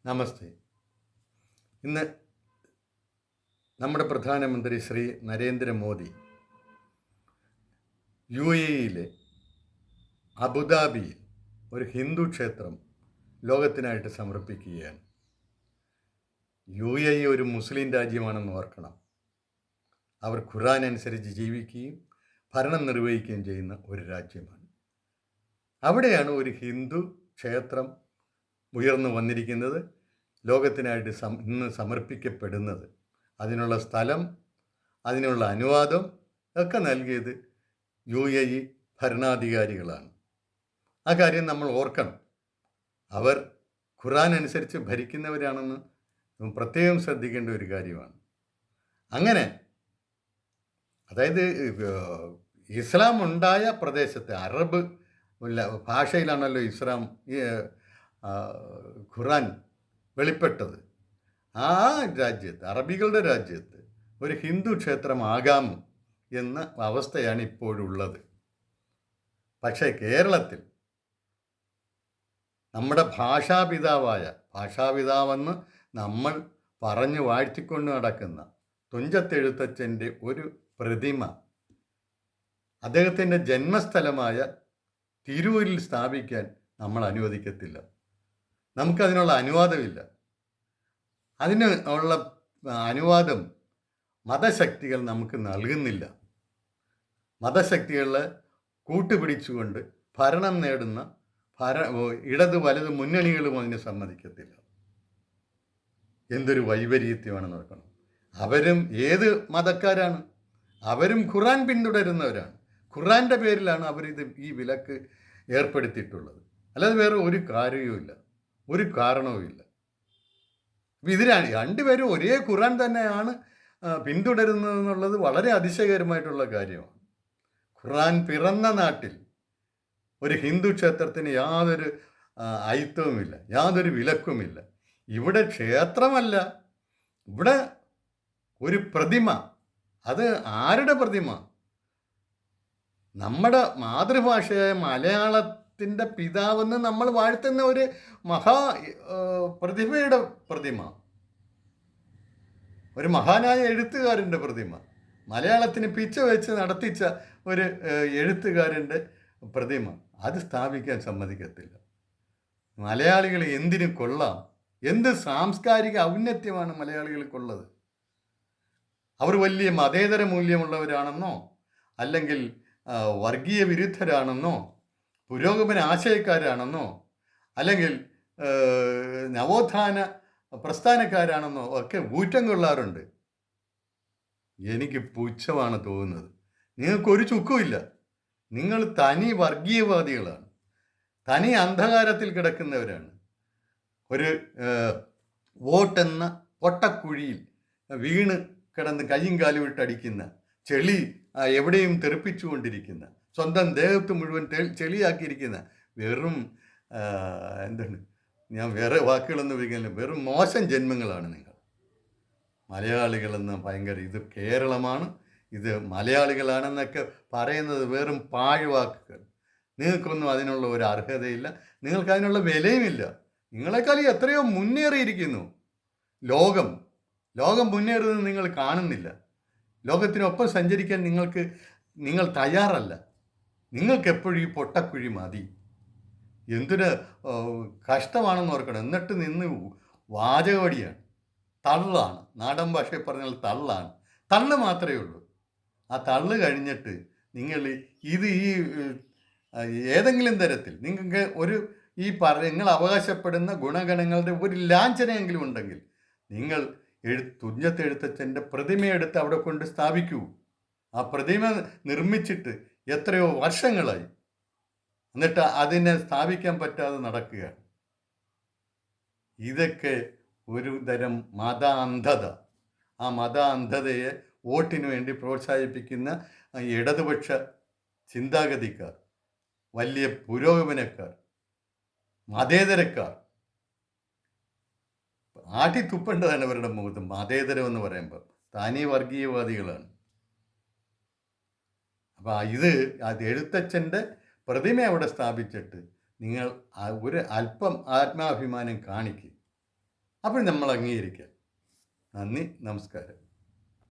നമസ്തേ. ഇന്ന് നമ്മുടെ പ്രധാനമന്ത്രി ശ്രീ നരേന്ദ്രമോദി UAE-യിലെ അബുദാബിയിൽ ഒരു ഹിന്ദു ക്ഷേത്രം ലോകത്തിനായിട്ട് സമർപ്പിക്കുകയാണ്. UAE ഒരു മുസ്ലിം രാജ്യമാണെന്ന് ഓർക്കണം. അവർ ഖുർആൻ അനുസരിച്ച് ജീവിക്കുകയും ഭരണം നിർവഹിക്കുകയും ചെയ്യുന്ന ഒരു രാജ്യമാണ്. അവിടെയാണ് ഒരു ഹിന്ദു ക്ഷേത്രം ഉയർന്നു വന്നിരിക്കുന്നത്, ലോകത്തിനായിട്ട് ഇന്ന് സമർപ്പിക്കപ്പെടുന്നത്. അതിനുള്ള സ്ഥലം, അതിനുള്ള അനുവാദം ഒക്കെ നൽകിയത് UAE ഭരണാധികാരികളാണ്. ആ കാര്യം നമ്മൾ ഓർക്കണം. അവർ ഖുർആൻ അനുസരിച്ച് ഭരിക്കുന്നവരാണെന്ന് പ്രത്യേകം ശ്രദ്ധിക്കേണ്ട ഒരു കാര്യമാണ്. അങ്ങനെ അതായത് ഇസ്ലാം ഉണ്ടായ പ്രദേശത്തെ അറബ് ഭാഷയിലാണല്ലോ ഇസ്ലാം ഖുർആൻ വെളിപ്പെട്ടത്. ആ രാജ്യത്ത്, അറബികളുടെ രാജ്യത്ത് ഒരു ഹിന്ദു ക്ഷേത്രമാകാം എന്ന അവസ്ഥയാണ് ഇപ്പോഴുള്ളത്. പക്ഷേ കേരളത്തിൽ നമ്മുടെ ഭാഷാപിതാവെന്ന് നമ്മൾ പറഞ്ഞു വാഴ്ത്തിക്കൊണ്ട് നടക്കുന്ന തുഞ്ചത്തെഴുത്തച്ഛൻ്റെ ഒരു പ്രതിമ അദ്ദേഹത്തിൻ്റെ ജന്മസ്ഥലമായ തിരൂരിൽ സ്ഥാപിക്കാൻ നമ്മൾ അനുവദിക്കത്തില്ല. നമുക്കതിനുള്ള അനുവാദമില്ല. അതിന് ഉള്ള അനുവാദം മതശക്തികൾ നമുക്ക് നൽകുന്നില്ല. മതശക്തികളെ കൂട്ടുപിടിച്ചുകൊണ്ട് ഭരണം നേടുന്ന ഇടത് വലത് മുന്നണികളും അതിന് സമ്മതിക്കത്തില്ല. എന്തൊരു വൈപരീത്യമാണെന്ന് നോക്കണം. അവരും ഏത് മതക്കാരാണ്? അവരും ഖുർആൻ പിന്തുടരുന്നവരാണ്. ഖുർആൻ്റെ പേരിലാണ് അവരിത് ഈ വിലക്ക് ഏർപ്പെടുത്തിയിട്ടുള്ളത്. അല്ലാതെ വേറെ ഒരു കാര്യവുമില്ല, ഒരു കാരണവുമില്ല. ഇത് രണ്ടുപേരും ഒരേ ഖുർആൻ തന്നെയാണ് പിന്തുടരുന്നതെന്നുള്ളത് വളരെ അതിശയകരമായിട്ടുള്ള കാര്യമാണ്. ഖുർആൻ പിറന്ന നാട്ടിൽ ഒരു ഹിന്ദു ക്ഷേത്രത്തിന് യാതൊരു അയിത്തവുമില്ല, യാതൊരു വിലക്കുമില്ല. ഇവിടെ ക്ഷേത്രമല്ല, ഇവിടെ ഒരു പ്രതിമ. അത് ആരുടെ പ്രതിമ? നമ്മുടെ മാതൃഭാഷയായ മലയാളത്തിൻ്റെ പിതാവെന്ന് നമ്മൾ വാഴ്ത്തുന്ന ഒരു പ്രതിഭയുടെ പ്രതിമ, ഒരു മഹാനായ എഴുത്തുകാരൻ്റെ പ്രതിമ, മലയാളത്തിന് പിച്ച വെച്ച് നടത്തിച്ച ഒരു എഴുത്തുകാരൻ്റെ പ്രതിമ, അത് സ്ഥാപിക്കാൻ സമ്മതിക്കത്തില്ല. മലയാളികൾ എന്തിനു കൊള്ളാം? എന്ത് സാംസ്കാരിക ഔന്നത്യമാണ് മലയാളികൾക്കുള്ളത്? അവർ വലിയ മതേതര മൂല്യമുള്ളവരാണെന്നോ, അല്ലെങ്കിൽ വർഗീയ വിരുദ്ധരാണെന്നോ, പുരോഗമന ആശയക്കാരാണെന്നോ, അല്ലെങ്കിൽ നവോത്ഥാന പ്രസ്ഥാനക്കാരാണെന്നോ ഒക്കെ ഊറ്റം കൊള്ളാറുണ്ട്. എനിക്ക് പുച്ഛമാണ് തോന്നുന്നത്. നിങ്ങൾക്കൊരു ചുക്കുമില്ല. നിങ്ങൾ തനി വർഗീയവാദികളാണ്, തനി അന്ധകാരത്തിൽ കിടക്കുന്നവരാണ്. ഒരു വോട്ടെന്ന പൊട്ടക്കുഴിയിൽ വീണ് കിടന്ന് കയ്യും കാലും ഇട്ടടിക്കുന്ന, ചെളി എവിടെയും തെറിപ്പിച്ചുകൊണ്ടിരിക്കുന്ന, സ്വന്തം ദേഹത്ത് മുഴുവൻ ചെളിയാക്കിയിരിക്കുന്ന വെറും ഞാൻ വേറെ വാക്കുകളൊന്നും ഉപയോഗിക്കുന്നില്ല, വെറും മോശം ജന്മങ്ങളാണ് നിങ്ങൾ. മലയാളികളെന്ന് ഭയങ്കര ഇത് കേരളമാണ്, ഇത് മലയാളികളാണെന്നൊക്കെ പറയുന്നത് വെറും പാഴ്വാക്കുകൾ. നിങ്ങൾക്കൊന്നും അതിനുള്ള ഒരു അർഹതയില്ല, നിങ്ങൾക്ക് അതിനുള്ള വിലയുമില്ല. നിങ്ങളെക്കാൾ എത്രയോ മുന്നേറിയിരിക്കുന്നു ലോകം മുന്നേറുന്നത് നിങ്ങൾ കാണുന്നില്ല. ലോകത്തിനൊപ്പം സഞ്ചരിക്കാൻ നിങ്ങൾ തയ്യാറല്ല. നിങ്ങൾക്ക് എപ്പോഴും ഈ പൊട്ടക്കുഴി മതി. എന്തൊരു കഷ്ടമാണെന്ന് ഓർക്കണം. എന്നിട്ട് നിന്ന് വാചകവടിയാണ്, തള്ളാണ്. നാടൻ ഭാഷയിൽ പറഞ്ഞാൽ തള്ളാണ്. തള്ള് മാത്രമേ ഉള്ളൂ. ആ തള്ള് കഴിഞ്ഞിട്ട് നിങ്ങൾ ഈ ഏതെങ്കിലും തരത്തിൽ നിങ്ങൾക്ക് നിങ്ങൾ അവകാശപ്പെടുന്ന ഗുണഗണങ്ങളുടെ ഒരു ലാഞ്ചനയെങ്കിലും ഉണ്ടെങ്കിൽ നിങ്ങൾ തുഞ്ചത്തെഴുത്തച്ഛൻ്റെ പ്രതിമയെടുത്ത് അവിടെ കൊണ്ട് സ്ഥാപിക്കൂ. ആ പ്രതിമ നിർമ്മിച്ചിട്ട് എത്രയോ വർഷങ്ങളായി, എന്നിട്ട് അതിനെ സ്ഥാപിക്കാൻ പറ്റാതെ നടക്കുകയാണ്. ഇതൊക്കെ ഒരു തരം മത അന്ധത. ആ മത അന്ധതയെ വോട്ടിന് വേണ്ടി പ്രോത്സാഹിപ്പിക്കുന്ന ഇടതുപക്ഷ ചിന്താഗതിക്കാർ, വലിയ പുരോഗമനക്കാർ, മതേതരക്കാർ ആട്ടിത്തുപ്പേണ്ടതാണ് അവരുടെ മുഖത്ത്. മതേതരം എന്ന് പറയുമ്പോൾ താനീ വർഗീയവാദികളാണ്. അപ്പം എഴുത്തച്ഛൻ്റെ പ്രതിമ അവിടെ സ്ഥാപിച്ചിട്ട് നിങ്ങൾ ഒരു അല്പം ആത്മാഭിമാനം കാണിക്കുക. അപ്പോൾ നമ്മൾ അംഗീകരിക്കുക. നന്ദി, നമസ്കാരം.